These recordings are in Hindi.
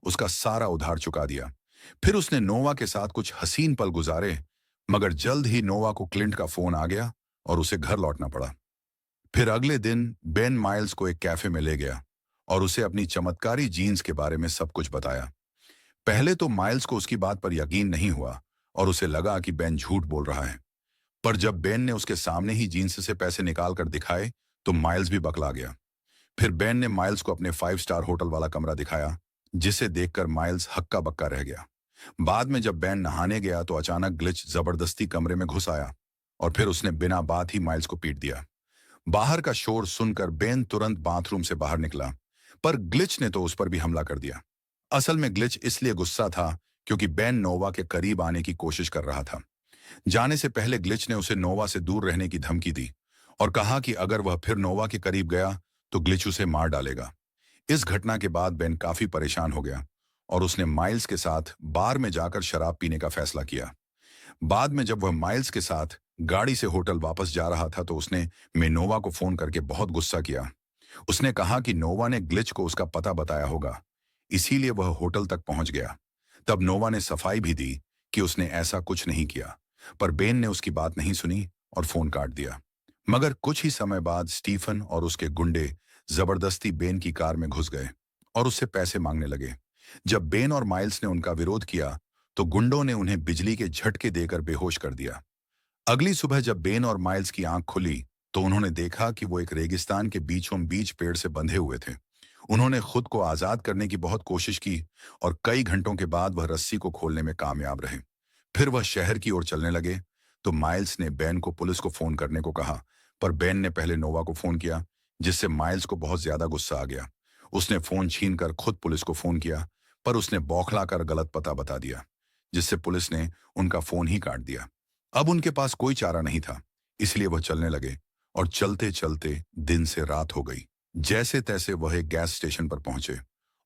उसका सारा उधार चुका दिया। फिर उसने नोवा के साथ कुछ हसीन पल गुजारे, मगर जल्द ही नोवा को क्लिंट का फोन आ गया और उसे घर लौटना पड़ा। फिर अगले दिन बेन माइल्स को एक कैफे में ले गया और उसे अपनी चमत्कारी जीन्स के बारे में सब कुछ बताया। पहले तो माइल्स को उसकी बात पर यकीन नहीं हुआ और उसे लगा कि बेन झूठ बोल रहा है। पर जब बेन ने उसके सामने ही जीन्स से पैसे निकाल कर दिखाए तो माइल्स भी बकला गया। फिर बेन ने माइल्स को अपने 5 स्टार होटल वाला कमरा दिखाया, जिसे देखकर माइल्स हक्का बक्का रह गया। बाद में जब बेन नहाने गया तो अचानक ग्लिच जबरदस्ती कमरे में घुस आया और फिर उसने बिना बात ही माइल्स को पीट दिया। बाहर का शोर सुनकर बेन तुरंत बाथरूम से बाहर निकला, पर ग्लिच ने तो उस पर भी हमला कर दिया। असल में ग्लिच इसलिए गुस्सा था क्योंकि बेन नोवा के करीब आने की कोशिश कर रहा था। जाने से पहले ग्लिच ने उसे नोवा से दूर रहने की धमकी दी और कहा कि अगर वह फिर नोवा के करीब गया तो ग्लिच उसे मार डालेगा। इस घटना के बाद बेन काफी परेशान हो गया और उसने माइल्स के साथ बार में जाकर शराब पीने का फैसला किया। बाद में जब वह माइल्स के साथ गाड़ी से होटल वापस जा रहा था तो उसने नोवा को फोन करके बहुत गुस्सा किया। उसने कहा कि नोवा ने ग्लिच को उसका पता बताया होगा, इसीलिए वह होटल तक पहुंच गया। तब नोवा ने सफाई भी दी कि उसने ऐसा कुछ नहीं किया, पर बेन ने उसकी बात नहीं सुनी और फोन काट दिया। मगर कुछ ही समय बाद स्टीफन और उसके गुंडे जबरदस्ती बेन की कार में घुस गए और उससे पैसे मांगने लगे। जब बेन और माइल्स ने उनका विरोध किया तो गुंडों ने उन्हें बिजली के झटके देकर बेहोश कर दिया। अगली सुबह जब बेन और माइल्स की आंख खुली तो उन्होंने देखा कि वो एक रेगिस्तान के बीचों बीच पेड़ से बंधे हुए थे। उन्होंने खुद को आजाद करने की बहुत कोशिश की और कई घंटों के बाद वह रस्सी को खोलने में कामयाब रहे। फिर वह शहर की ओर चलने लगे तो माइल्स ने बेन को पुलिस को फोन करने को कहा, पर बेन ने पहले नोवा को फोन किया, जिससे माइल्स को बहुत ज्यादा गुस्सा आ गया। उसने फोन छीनकर खुद पुलिस को फोन किया, पर उसने बौखलाकर गलत पता बता दिया, जिससे पुलिस ने उनका फोन ही काट दिया। अब उनके पास कोई चारा नहीं था, इसलिए वह चलने लगे और चलते चलते दिन से रात हो गई। जैसे तैसे वह एक गैस स्टेशन पर पहुंचे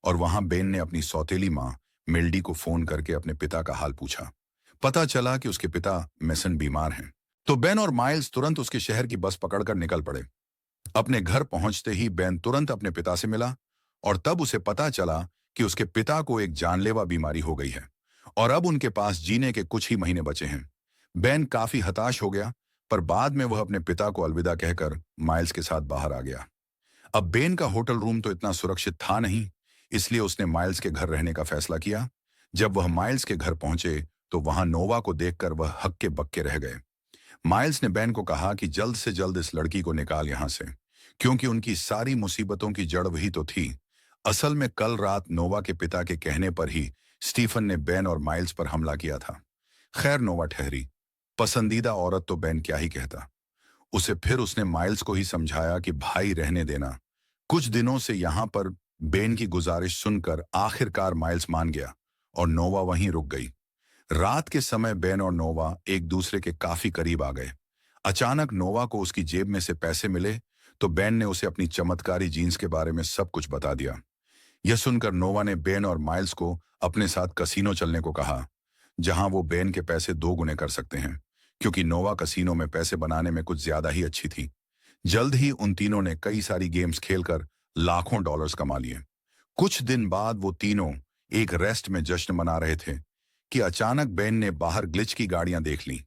और वहां बेन ने अपनी सौतेली मां मिल्डी को फोन करके अपने पिता का हाल पूछा। पता चला कि उसके पिता मेसन बीमार हैं। तो बेन और माइल्स तुरंत उसके शहर की बस पकड़कर निकल पड़े। अपने घर पहुंचते ही बेन तुरंत अपने पिता से मिला और तब उसे पता चला कि उसके पिता को एक जानलेवा बीमारी हो गई है और अब उनके पास जीने के कुछ ही महीने बचे हैं। बेन काफी हताश हो गया, पर बाद में वह अपने पिता को अलविदा कहकर माइल्स के साथ बाहर आ गया। अब बेन का होटल रूम तो इतना सुरक्षित था नहीं, इसलिए उसने माइल्स के घर रहने का फैसला किया। जब वह माइल्स के घर पहुंचे तो वहां नोवा को देखकर वह हक्के बक्के रह गए। माइल्स ने बेन को कहा कि जल्द से जल्द इस लड़की को निकाल यहां से, क्योंकि उनकी सारी मुसीबतों की जड़ वही तो थी। असल में कल रात नोवा के पिता के कहने पर ही स्टीफन ने बेन और माइल्स पर हमला किया था। खैर नोवा ठहरी, पसंदीदा औरत तो बेन क्या ही कहता। उसे फिर उसने माइल्स को ही समझाया कि भाई रहने देना। कुछ दिनों से यहां पर बेन की गुजारिश सुनकर आखिरकार माइल्स मान गया और नोवा वहीं रुक गई। रात के समय बेन और नोवा एक दूसरे के काफी करीब आ गए। अचानक नोवा को उसकी जेब में से पैसे मिले तो बेन ने उसे अपनी चमत्कारी जीन्स के बारे में सब कुछ बता दिया। यह सुनकर नोवा ने बेन और माइल्स को अपने साथ कसीनो चलने को कहा, जहां वो बेन के पैसे 2 गुने कर सकते हैं, क्योंकि नोवा कसीनो में पैसे बनाने में कुछ ज्यादा ही अच्छी थी। जल्द ही उन तीनों ने कई सारी गेम्स खेलकर लाखों डॉलर्स कमा लिए। कुछ दिन बाद वो तीनों एक रेस्ट में जश्न मना रहे थे कि अचानक बेन ने बाहर ग्लिच की गाड़ियां देख ली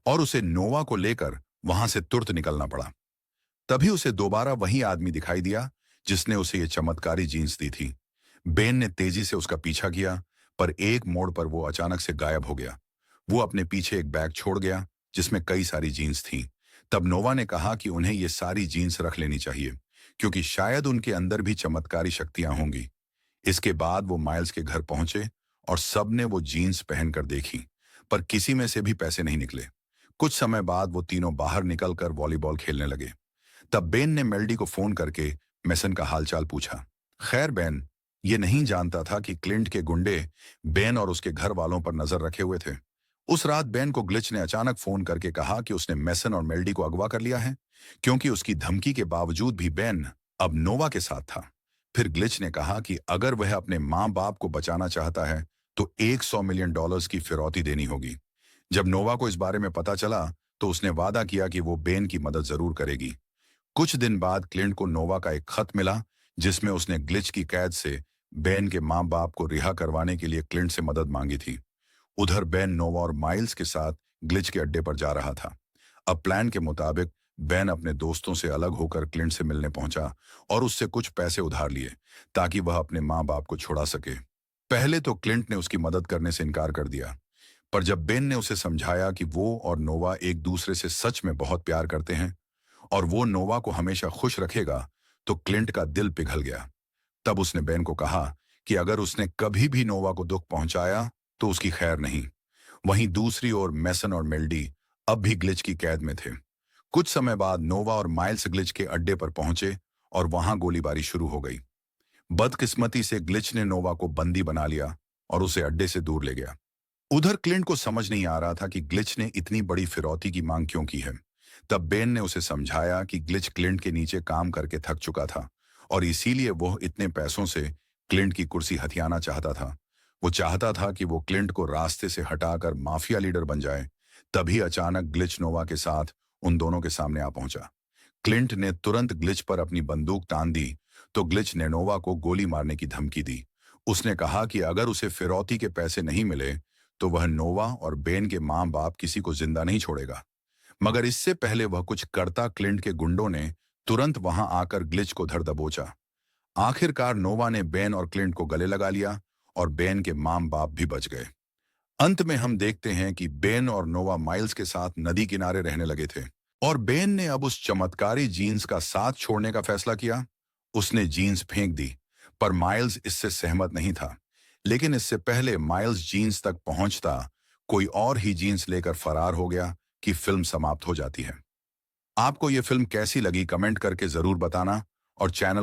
और उसे नोवा को लेकर वहां से तुरंत निकलना पड़ा। तभी उसे दोबारा वही आदमी दिखाई दिया जिसने उसे ये चमत्कारी जीन्स दी थी। बेन ने तेजी से उसका पीछा किया, पर एक मोड़ पर वो अचानक से गायब हो गया। वो अपने पीछे एक बैग छोड़ गया जिसमें कई सारी जीन्स थी। तब नोवा ने कहा कि उन्हें ये सारी जीन्स रख लेनी चाहिए, क्योंकि शायद उनके अंदर भी चमत्कारी शक्तियां होंगी। इसके बाद वो माइल्स के घर पहुंचे और सबने वो जीन्स पहनकर देखी, पर किसी में से भी पैसे नहीं निकले। कुछ समय बाद वो तीनों बाहर निकलकर वॉलीबॉल खेलने लगे। तब बेन ने मेल्डी को फोन करके मेसन का हालचाल पूछा। खैर बेन ये नहीं जानता था कि क्लिंट के गुंडे बेन और उसके घर वालों पर नजर रखे हुए थे। उस रात बेन को ग्लिच ने अचानक फोन करके कहा कि उसने मेसन और मेल्डी को अगवा कर लिया है, क्योंकि उसकी धमकी के बावजूद भी बेन अब नोवा के साथ था। फिर ग्लिच ने कहा कि अगर वह अपने माँ बाप को बचाना चाहता है तो 100 मिलियन डॉलर्स की फिरौती देनी होगी। जब नोवा को इस बारे में पता चला तो उसने वादा किया कि वो बेन की मदद जरूर करेगी। कुछ दिन बाद क्लिंट को नोवा का एक खत मिला जिसमें उसने ग्लिच की कैद से बेन के माँ बाप को रिहा करवाने के लिए क्लिंट से मदद मांगी थी। उधर बेन नोवा और माइल्स के साथ ग्लिच के अड्डे पर जा रहा था। अब प्लान के मुताबिक बेन अपने दोस्तों से अलग होकर क्लिंट से मिलने पहुंचा और उससे कुछ पैसे उधार लिए ताकि वह अपने माँ बाप को छुड़ा सके। पहले तो क्लिंट ने उसकी मदद करने से इनकार कर दिया, पर जब बेन ने उसे समझाया कि वो और नोवा एक दूसरे से सच में बहुत प्यार करते हैं और वो नोवा को हमेशा खुश रखेगा, तो क्लिंट का दिल पिघल गया। तब उसने बेन को कहा कि अगर उसने कभी भी नोवा को दुख पहुंचाया तो उसकी खैर नहीं। वहीं दूसरी ओर मैसन और मेल्डी अब भी ग्लिच की कैद में थे। कुछ समय बाद नोवा और माइल्स ग्लिच के अड्डे पर पहुंचे और वहां गोलीबारी शुरू हो गई। बदकिस्मती से ग्लिच ने नोवा को बंदी बना लिया और उसे अड्डे से दूर ले गया। उधर क्लिंट को समझ नहीं आ रहा था कि ग्लिच ने इतनी बड़ी फिरौती की मांग क्यों की है। तब बेन ने उसे समझाया कि ग्लिच क्लिंट के नीचे काम करके थक चुका था और इसीलिए वो इतने पैसों से क्लिंट की कुर्सी हथियाना चाहता था। वो चाहता था कि वो क्लिंट को रास्ते से हटाकर माफिया लीडर बन जाए। तभी अचानक ग्लिच नोवा के साथ उन दोनों के सामने आ पहुंचा। क्लिंट ने तुरंत ग्लिच पर अपनी बंदूक तान दी तो ग्लिच ने नोवा को गोली मारने की धमकी दी। उसने कहा कि अगर उसे फिरौती के पैसे नहीं मिले तो वह नोवा और बेन के माँ बाप किसी को जिंदा नहीं छोड़ेगा। मगर इससे पहले वह कुछ करता, क्लिंट के गुंडों ने तुरंत वहां आकर ग्लिच को धर दबोचा। आखिरकार नोवा ने बेन और क्लिंट को गले लगा लिया और बेन के माँ बाप भी बच गए। अंत में हम देखते हैं कि बेन और नोवा माइल्स के साथ नदी किनारे रहने लगे थे और बेन ने अब उस चमत्कारी जीन्स का साथ छोड़ने का फैसला किया। उसने जीन्स फेंक दी, पर माइल्स इससे सहमत नहीं था। लेकिन इससे पहले माइल्स जीन्स तक पहुंचता, कोई और ही जीन्स लेकर फरार हो गया कि फिल्म समाप्त हो जाती है। आपको यह फिल्म कैसी लगी कमेंट करके जरूर बताना और चैनल